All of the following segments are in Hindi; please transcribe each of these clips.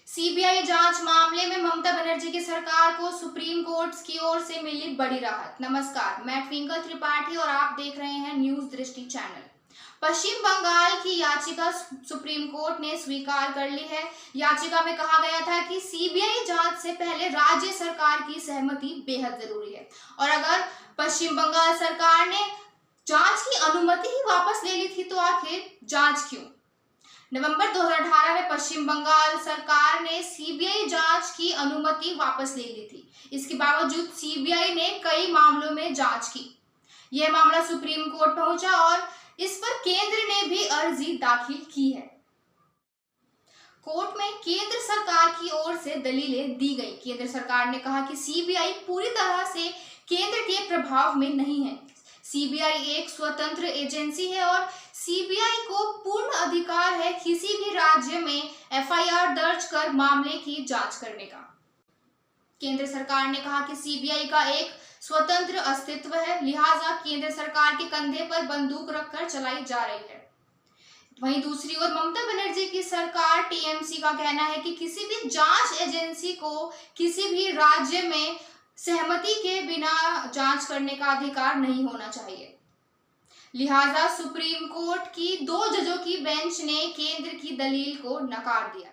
सीबीआई जांच मामले में ममता बनर्जी की सरकार को सुप्रीम कोर्ट की ओर से मिली बड़ी राहत। नमस्कार, मैं ट्विंकल त्रिपाठी और आप देख रहे हैं न्यूज दृष्टि चैनल। पश्चिम बंगाल की याचिका सुप्रीम कोर्ट ने स्वीकार कर ली है। याचिका में कहा गया था कि सीबीआई जांच से पहले राज्य सरकार की सहमति बेहद जरूरी है और अगर पश्चिम बंगाल सरकार ने जांच की अनुमति ही वापस ले ली थी तो आखिर जांच क्यों। नवंबर 2018 में पश्चिम बंगाल सरकार ने सीबीआई जांच की अनुमति वापस ले ली थी। इसके बावजूद सीबीआई ने कई मामलों में जांच की। यह मामला सुप्रीम कोर्ट पहुंचा और इस पर केंद्र ने भी अर्जी दाखिल की है। कोर्ट में केंद्र सरकार की ओर से दलीलें दी गई। केंद्र सरकार ने कहा कि सीबीआई पूरी तरह से केंद्र के प्रभाव में नहीं है। सीबीआई एक स्वतंत्र एजेंसी है और सीबीआई को पूर्ण अधिकार है किसी भी राज्य में एफआईआर दर्ज कर मामले की जांच करने का। केंद्र सरकार ने कहा कि सीबीआई का एक स्वतंत्र अस्तित्व है, लिहाजा केंद्र सरकार के कंधे पर बंदूक रखकर चलाई जा रही है। वहीं दूसरी ओर ममता बनर्जी की सरकार टीएमसी का कहना है कि किसी भी जांच एजेंसी को किसी भी राज्य में सहमति के बिना जांच करने का अधिकार नहीं होना चाहिए। लिहाजा सुप्रीम कोर्ट की 2 जजों की बेंच ने केंद्र की दलील को नकार दिया।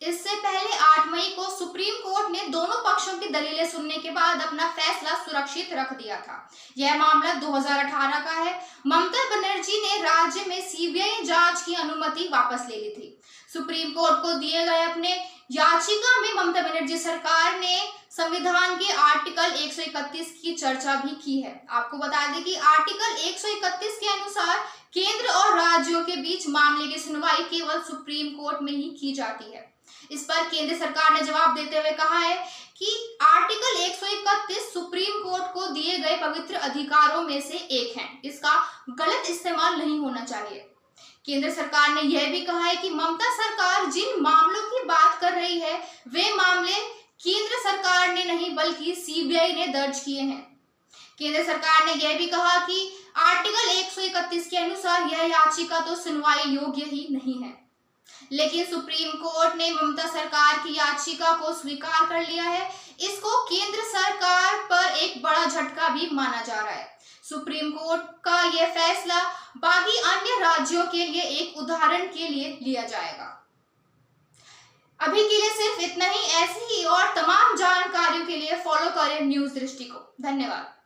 इससे पहले 8 मई को सुप्रीम कोर्ट ने दोनों पक्षों की दलीलें सुनने के बाद अपना फैसला सुरक्षित रख दिया था। यह मामला 2018 का है। ममता बनर्जी ने राज्य में सीबीआई जांच की अनुमति वापस ले ली थी। सुप्रीम कोर्ट को दिए गए अपने याचिका में ममता बनर्जी सरकार ने संविधान के आर्टिकल 131 की चर्चा भी की है। आपको बता दें कि आर्टिकल 131 के अनुसार केंद्र और राज्यों के बीच मामले की सुनवाई केवल सुप्रीम कोर्ट में ही की जाती है। इस पर केंद्र सरकार ने जवाब देते हुए कहा है कि आर्टिकल 131 सुप्रीम कोर्ट को दिए गए पवित्र अधिकारों में से एक है, इसका गलत इस्तेमाल नहीं होना चाहिए। केंद्र सरकार ने यह भी कहा है कि ममता सरकार जिन मामलों की बात कर रही है वे मामले केंद्र सरकार ने नहीं बल्कि सीबीआई ने दर्ज किए हैं। केंद्र सरकार ने यह भी कहा कि आर्टिकल 131 के अनुसार यह याचिका तो सुनवाई योग्य ही नहीं है। लेकिन सुप्रीम कोर्ट ने ममता सरकार की याचिका को स्वीकार कर लिया है। इसको केंद्र सरकार पर एक बड़ा झटका भी माना जा रहा है। सुप्रीम कोर्ट का यह फैसला बाकी अन्य राज्यों के लिए एक उदाहरण के लिए लिया जाएगा। अभी के लिए सिर्फ इतना ही। ऐसी ही और तमाम जानकारियों के लिए फॉलो करें न्यूज दृष्टि को। धन्यवाद।